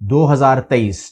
2023۔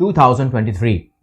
2023۔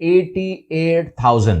88,000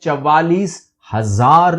44,000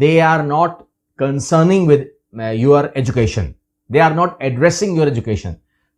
they are not concerning with your education, they are not addressing your education۔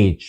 age۔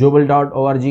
jobl.org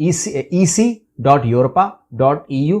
ec.europa.eu.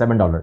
$7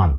month.